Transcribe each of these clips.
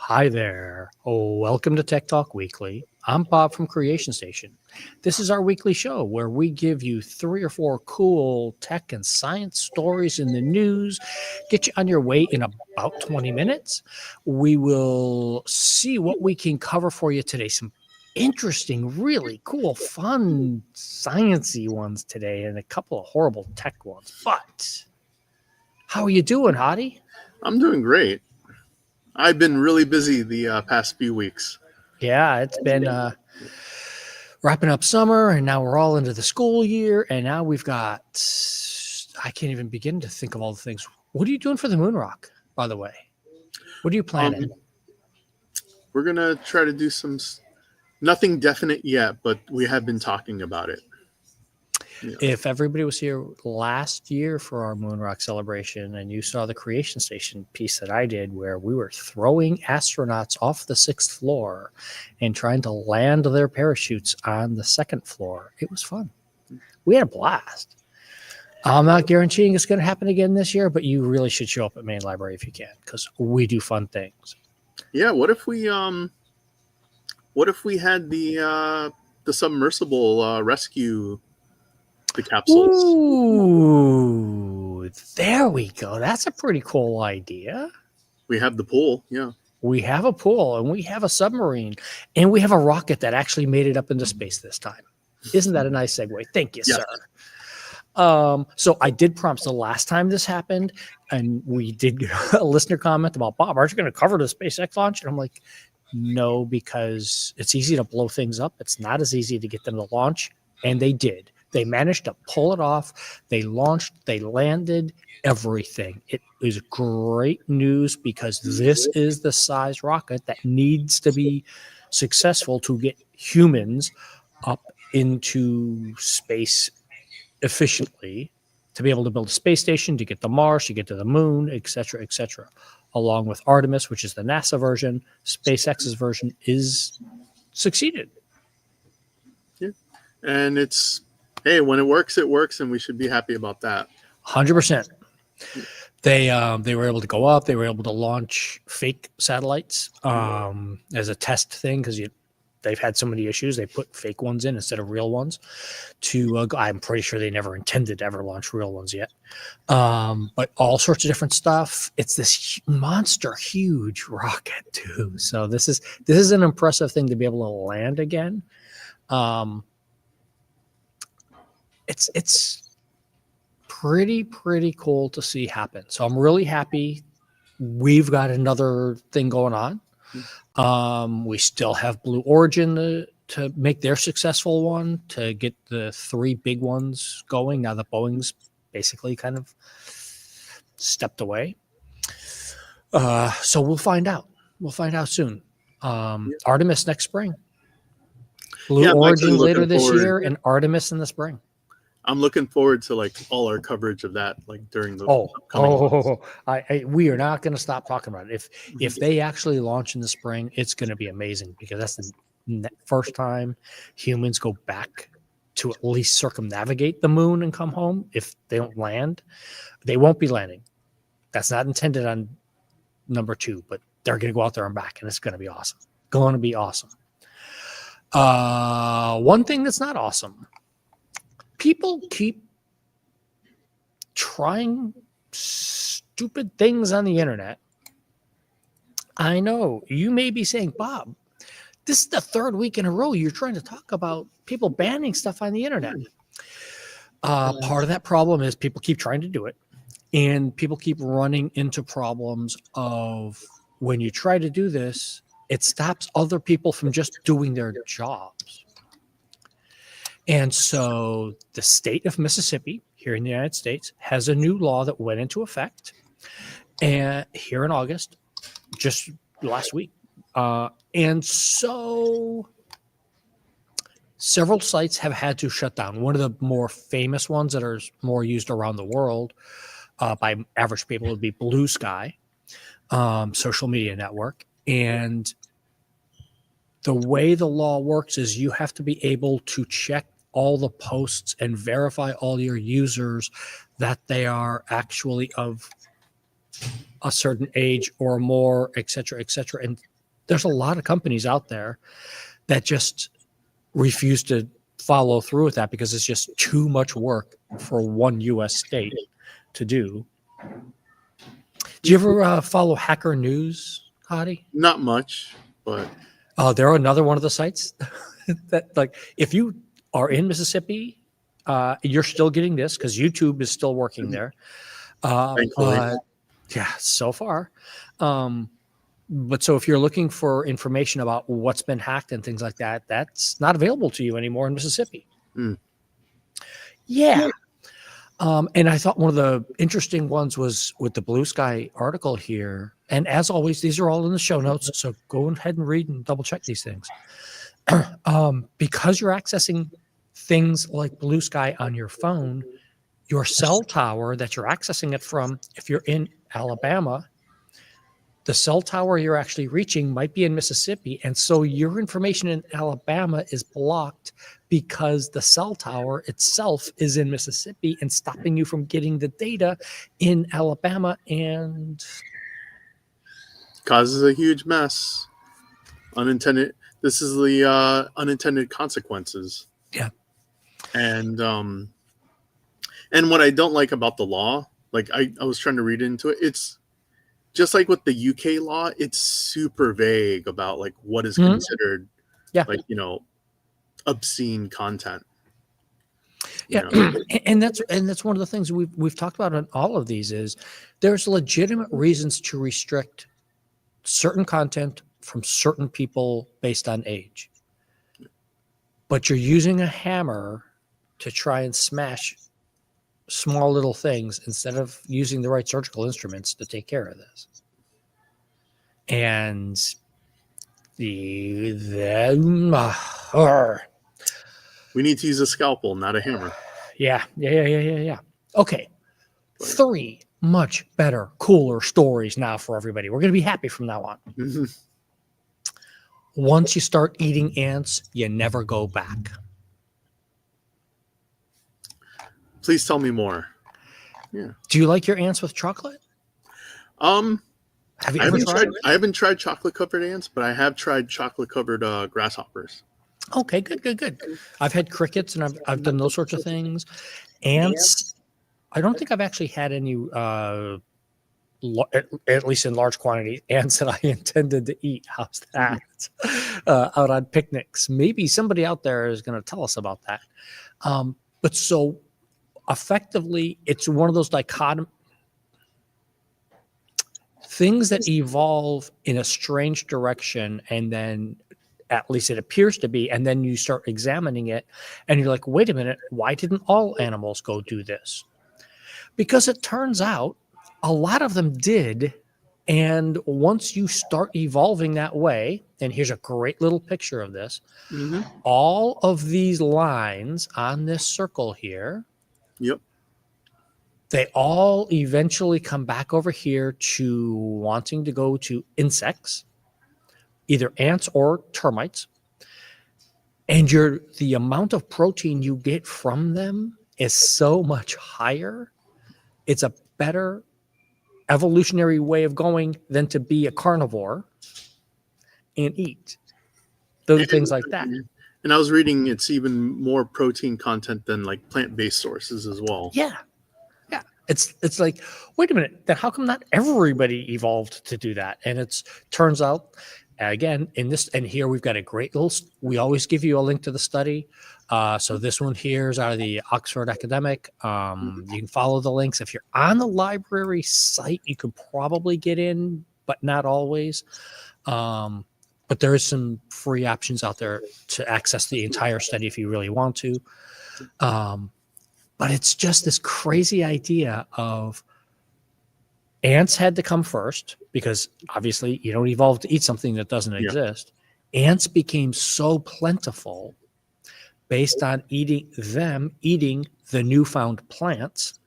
Hi there. Welcome to Tech Talk Weekly. I'm Bob from Creation Station. This is our weekly show where we give you 3 or 4 cool tech and science stories in the news, get you on your way in about 20 minutes. We will see what we can cover for you today. Some interesting, really cool, fun, sciencey ones today and a couple of horrible tech ones. But how are you doing, Hadi? I'm doing great. I've been really busy the past few weeks. Yeah, it's been wrapping up summer, and now we're all into the school year, and now we've got, I can't even begin to think of all the things. What are you doing for the moon rock, by the way? What are you planning? We're going to try to do nothing definite yet, but we have been talking about it. Yeah. If everybody was here last year for our moon rock celebration and you saw the Creation Station piece that I did where we were throwing astronauts off the 6th floor and trying to land their parachutes on the 2nd floor, it was fun. We had a blast. I'm not guaranteeing it's going to happen again this year, but you really should show up at Main Library if you can, because we do fun things. Yeah, what if we had the submersible rescue the capsules? Ooh, there we go. That's a pretty cool idea. We have the pool, yeah. We have a pool, and we have a submarine, and we have a rocket that actually made it up into space this time. Isn't that a nice segue? Thank you, yes. Sir. So I did promise the last time this happened, and we did get a listener comment about, Bob, aren't you going to cover the SpaceX launch? And I'm like, no, because it's easy to blow things up. It's not as easy to get them to launch, and they did. They managed to pull it off. They launched, they landed, everything. It was great news because this is the size rocket that needs to be successful to get humans up into space efficiently, to be able to build a space station, to get to Mars, to get to the moon, et cetera, along with Artemis, which is the NASA version. SpaceX's version is succeeded. Yeah. And it's, hey, when it works, and we should be happy about that. 100%. They were able to go up. They were able to launch fake satellites as a test thing because they've had so many issues. They put fake ones in instead of real ones. I'm pretty sure they never intended to ever launch real ones yet. But all sorts of different stuff. It's this monster, huge rocket too. So this is an impressive thing to be able to land again. It's pretty cool to see happen. So I'm really happy we've got another thing going on. We still have Blue Origin to make their successful one, to get the 3 big ones going. Now that Boeing's basically kind of stepped away. So we'll find out. We'll find out soon. Artemis next spring. Blue Origin later this year, and Artemis in the spring. I'm looking forward to like all our coverage of that, like during the upcoming months. We are not going to stop talking about it. If they actually launch in the spring, it's going to be amazing because that's the first time humans go back to at least circumnavigate the moon and come home. If they don't land, they won't be landing. That's not intended on number 2, but they're going to go out there and back, and it's going to be awesome. Going to be awesome. One thing that's not awesome. People keep trying stupid things on the internet. I know you may be saying, Bob, this is the 3rd week in a row you're trying to talk about people banning stuff on the internet. Part of that problem is people keep trying to do it, and people keep running into problems of when you try to do this, it stops other people from just doing their jobs. And so the state of Mississippi here in the United States has a new law that went into effect and here in August, just last week. And so several sites have had to shut down. One of the more famous ones that are more used around the world by average people would be Bluesky, social media network. And the way the law works is you have to be able to check all the posts and verify all your users that they are actually of a certain age or more, et cetera, and there's a lot of companies out there that just refuse to follow through with that because it's just too much work for one U.S. state to do. Do you ever follow Hacker News, Hadi? Not much, but They're another one of the sites that, like, if you are in Mississippi, you're still getting this because YouTube is still working there. thankfully. Yeah, so far. But so if you're looking for information about what's been hacked and things like that, that's not available to you anymore in Mississippi. Mm. Yeah. And I thought one of the interesting ones was with the Bluesky article here. And as always, these are all in the show notes. So go ahead and read and double check these things. Because you're accessing things like Bluesky on your phone, your cell tower that you're accessing it from, if you're in Alabama, the cell tower you're actually reaching might be in Mississippi. And so your information in Alabama is blocked because the cell tower itself is in Mississippi and stopping you from getting the data in Alabama, and Causes a huge mess. Unintended. This is the unintended consequences. Yeah. And what I don't like about the law, like I was trying to read into it, it's just like with the UK law, it's super vague about like what is considered, like, obscene content. Yeah, and that's one of the things we've talked about on all of these is there's legitimate reasons to restrict certain content from certain people based on age, but you're using a hammer to try and smash small little things instead of using the right surgical instruments to take care of this. And we need to use a scalpel, not a hammer. Yeah. Okay. 3 much better, cooler stories now for everybody. We're going to be happy from now on. Mm-hmm. Once you start eating ants, you never go back. Please tell me more. Yeah. Do you like your ants with chocolate? Have you ever tried? I haven't tried chocolate covered ants, but I have tried chocolate covered grasshoppers. Okay, good. I've had crickets and I've done those sorts of things. Ants, I don't think I've actually had any, at least in large quantity, ants that I intended to eat. How's that? Out on picnics. Maybe somebody out there is going to tell us about that. But so effectively, it's one of those dichotomy things that evolve in a strange direction, and then at least it appears to be, and then you start examining it and you're like, wait a minute, why didn't all animals go do this? Because it turns out a lot of them did. And once you start evolving that way, and here's a great little picture of this, all of these lines on this circle here, they all eventually come back over here to wanting to go to insects, either ants or termites. And the amount of protein you get from them is so much higher. It's a better evolutionary way of going than to be a carnivore and eat. Those things like that. And I was reading it's even more protein content than like plant-based sources as well. Yeah. It's like, wait a minute, then how come not everybody evolved to do that? And it turns out, again, in this, and here we've got a great little, we always give you a link to the study. So this one here is out of the Oxford Academic. You can follow the links. If you're on the library site, you can probably get in, but not always. But there is some free options out there to access the entire study if you really want to. But it's just this crazy idea of ants had to come first because obviously you don't evolve to eat something that doesn't exist. Ants became so plentiful based on eating the newfound plants.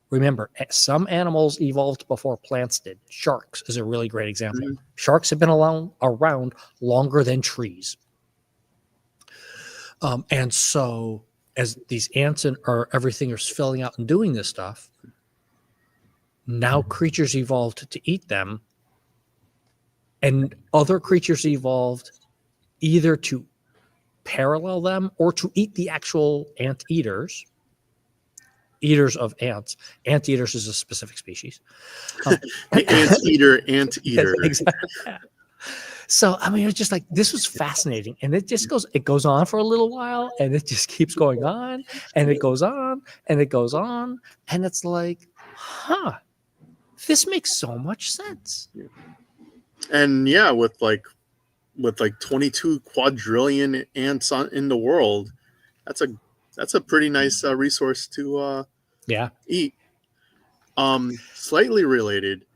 Remember, some animals evolved before plants did. Sharks is a really great example. Sharks have been around longer than trees. And so as these ants or everything are filling out and doing this stuff, now creatures evolved to eat them. and other creatures evolved either to parallel them or to eat the actual eaters of ants. Anteaters is a specific species. The anteater. Exactly. So I mean, it was just like, this was fascinating, and it goes on for a little while, and it just keeps going on, and it goes on, and it goes on, and it's like, this makes so much sense. And yeah, with like 22 quadrillion ants in the world, that's a pretty nice resource to eat. Slightly related,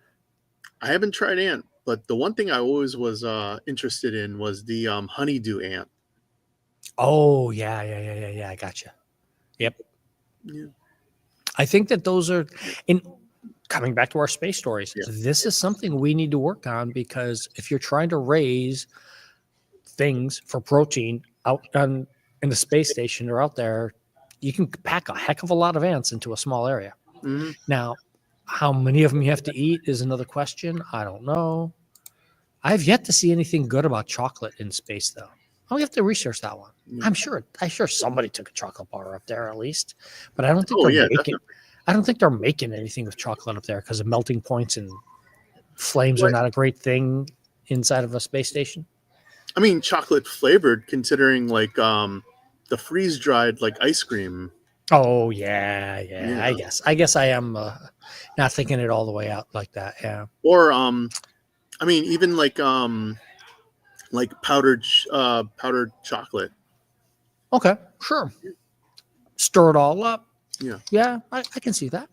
I haven't tried ant, but the one thing I always was interested in was the honeydew ant. Oh yeah, I gotcha. Yep. Yeah. I think that those are, in coming back to our space stories, this is something we need to work on, because if you're trying to raise things for protein out in the space station or out there, you can pack a heck of a lot of ants into a small area. Mm-hmm. Now, how many of them you have to eat is another question. I don't know. I've yet to see anything good about chocolate in space, though. I'll have to research that one. Yeah. I'm sure somebody took a chocolate bar up there at least, but I don't think Definitely. I don't think they're making anything with chocolate up there, because of melting points, and flames are not a great thing inside of a space station. I mean, chocolate flavored, considering like the freeze dried like ice cream. Oh yeah. I guess I am not thinking it all the way out like that. Yeah. Or I mean, even like powdered chocolate. Okay, sure. Stir it all up. Yeah, I can see that.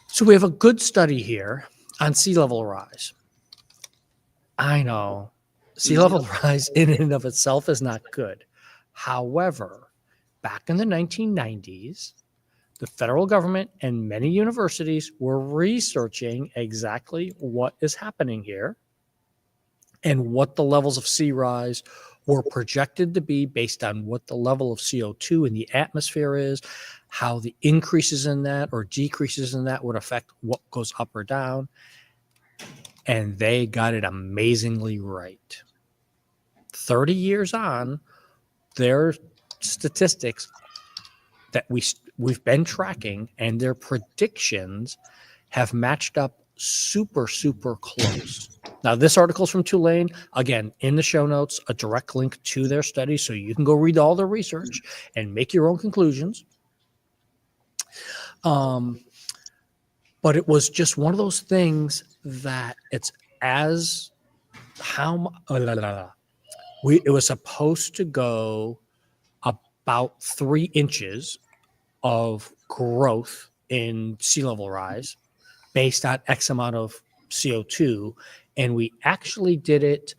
So we have a good study here on sea level rise. I know sea level rise in and of itself is not good. However, back in the 1990s, the federal government and many universities were researching exactly what is happening here and what the levels of sea rise were projected to be based on what the level of CO2 in the atmosphere is, how the increases in that or decreases in that would affect what goes up or down. And they got it amazingly right. 30 years on, their statistics that we've been tracking and their predictions have matched up super, super close. Now, this article's from Tulane. Again, in the show notes, a direct link to their study, so you can go read all their research and make your own conclusions. But it was just one of those things that it's as how it was supposed to go about 3 inches of growth in sea level rise based on X amount of CO2. And we actually did it.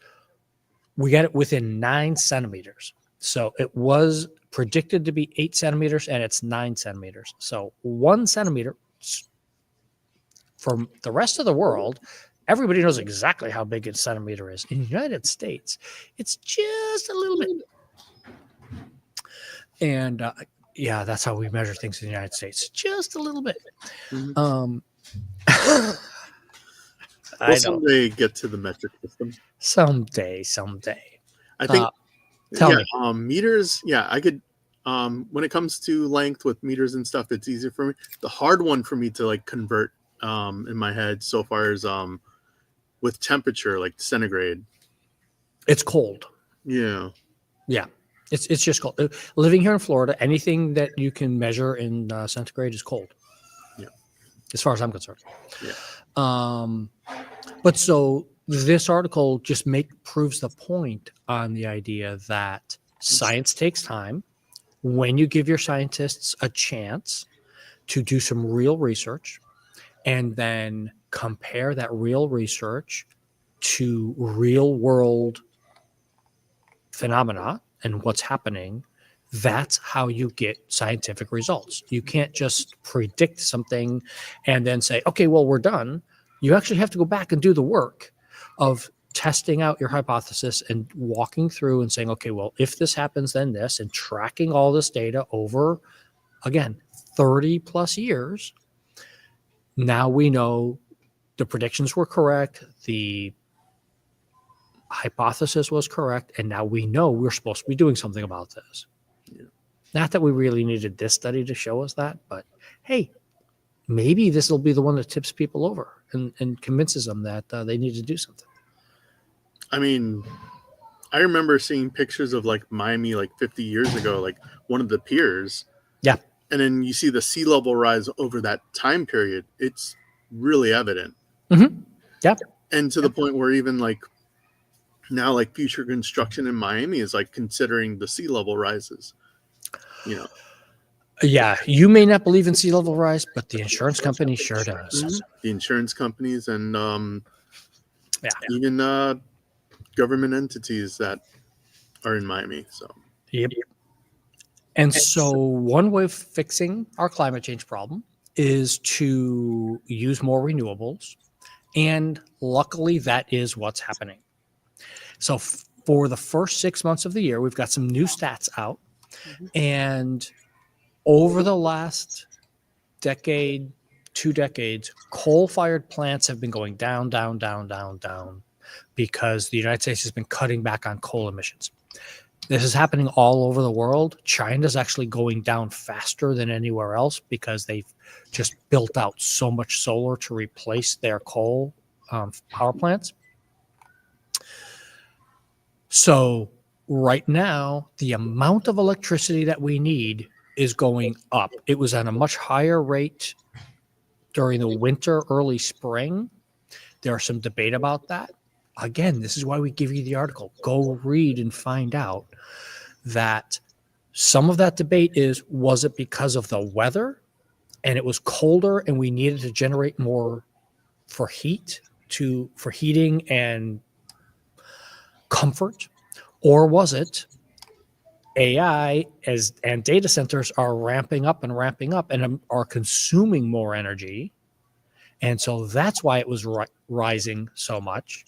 We got it within 9 centimeters. So it was predicted to be 8 centimeters, and it's 9 centimeters. So 1 centimeter. For the rest of the world, everybody knows exactly how big a centimeter is. In the United States, it's just a little bit. And that's how we measure things in the United States, just a little bit. Mm-hmm. We'll someday get to the metric system. Someday. I think. Tell me. Meters. Yeah, I could. When it comes to length with meters and stuff, it's easier for me. The hard one for me to like convert in my head so far is with temperature, like centigrade. It's cold. Yeah. It's just cold. Living here in Florida, anything that you can measure in centigrade is cold. Yeah. As far as I'm concerned. Yeah. But so this article just proves the point on the idea that science takes time. When you give your scientists a chance to do some real research and then compare that real research to real world phenomena and what's happening, that's how you get scientific results. You can't just predict something and then say, okay, well, we're done. You actually have to go back and do the work of testing out your hypothesis and walking through and saying, okay, well, if this happens, then this, and tracking all this data over, again, 30 plus years. Now we know the predictions were correct. The hypothesis was correct, and now we know we're supposed to be doing something about this. Yeah. Not that we really needed this study to show us that, but hey, maybe this will be the one that tips people over and convinces them that they need to do something. I mean, I remember seeing pictures of like Miami like 50 years ago, like one of the piers. Yeah. And then you see the sea level rise over that time period. It's really evident. Mm-hmm. Yeah. And to the point where even like now, like future construction in Miami is like considering the sea level rises. You know. Yeah, you may not believe in sea level rise, but the insurance company sure does. Mm-hmm. The insurance companies and yeah, even government entities that are in Miami. So yep. And so one way of fixing our climate change problem is to use more renewables. And luckily, that is what's happening. So for the first 6 months of the year, we've got some new stats out. Mm-hmm. And over the last decade, 2 decades, coal-fired plants have been going down, down, down, down, down, because the United States has been cutting back on coal emissions. This is happening all over the world. China's actually going down faster than anywhere else because they've just built out so much solar to replace their coal power plants. So right now, the amount of electricity that we need is going up. It was on a much higher rate during the winter, early spring. There's some debate about that. Again, this is why we give you the article. Go read and find out that some of that debate was it because of the weather and it was colder and we needed to generate more for heating and comfort? Or was it AI and data centers are ramping up and are consuming more energy? And so that's why it was rising so much.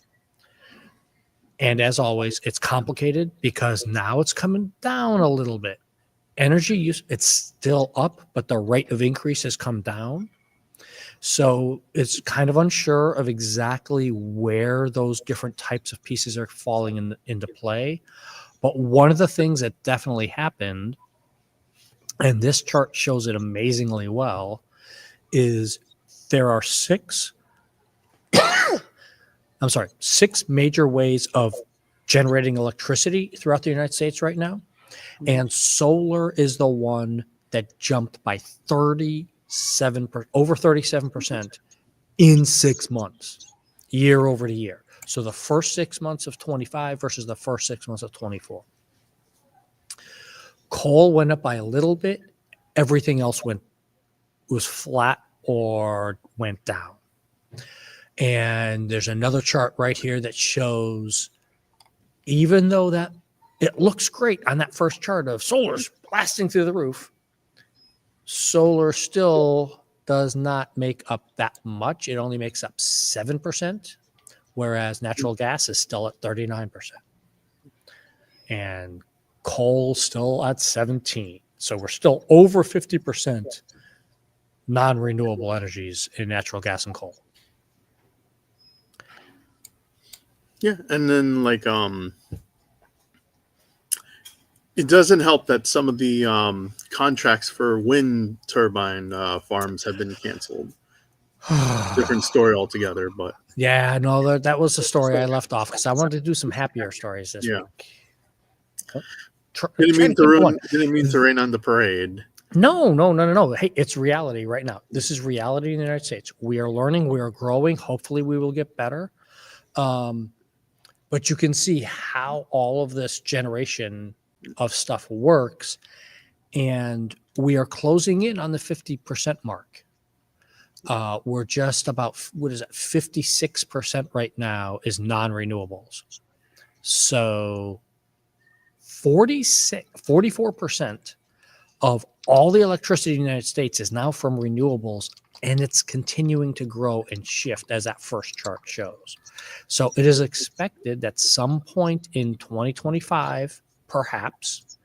And as always, it's complicated because now it's coming down a little bit. Energy use, it's still up, but the rate of increase has come down. So it's kind of unsure of exactly where those different types of pieces are falling into play. But one of the things that definitely happened, and this chart shows it amazingly well, is there are six major ways of generating electricity throughout the United States right now. And solar is the one that jumped by over 37% in 6 months, year over to year. So the first 6 months of 25 versus the first 6 months of 24. Coal went up by a little bit. Everything else was flat or went down. And there's another chart right here that shows, even though that it looks great on that first chart of solar's blasting through the roof, solar still does not make up that much. It only makes up 7%, whereas natural gas is still at 39%. And coal still at 17%. So we're still over 50% non-renewable energies in natural gas and coal. Yeah, and then like it doesn't help that some of the contracts for wind turbine farms have been canceled. Different story altogether, but yeah, no, that was the story I left off because I wanted to do some happier stories this week. Didn't mean to rain on the parade. No. Hey, it's reality right now. This is reality in the United States. We are learning, we are growing. Hopefully we will get better. But you can see how all of this generation of stuff works. And we are closing in on the 50% mark. We're just about, 56% right now is non-renewables. So 44% of all the electricity in the United States is now from renewables, and it's continuing to grow and shift as that first chart shows. So it is expected that some point in 2025, perhaps,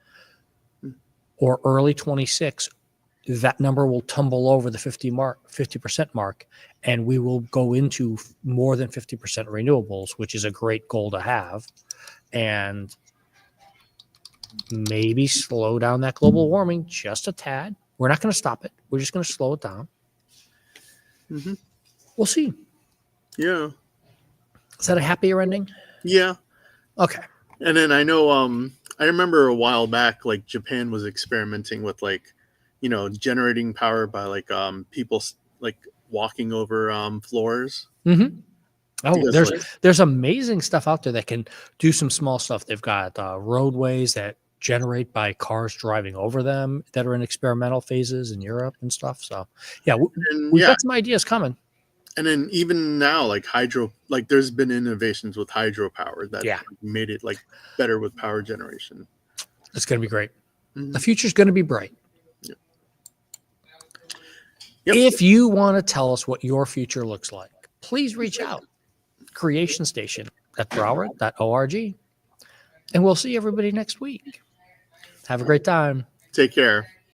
or early 26, that number will tumble over the 50% mark, and we will go into more than 50% renewables, which is a great goal to have, and maybe slow down that global warming just a tad. We're not going to stop it. We're just going to slow it down. Mm-hmm. We'll see. Yeah. Is that a happier ending? Yeah. Okay. And then I know, I remember a while back, like Japan was experimenting with like, generating power by like people like walking over floors. Mm-hmm. Oh, Because, there's amazing stuff out there that can do some small stuff. They've got roadways that generate by cars driving over them that are in experimental phases in Europe and stuff. So yeah, we've got some ideas coming. And then even now, like hydro, like there's been innovations with hydropower that made it like better with power generation. It's going to be great. Mm-hmm. The future's going to be bright. Yep. If you want to tell us what your future looks like, please reach out. Creation Station at Broward.org. And we'll see everybody next week. Have a great time. Take care.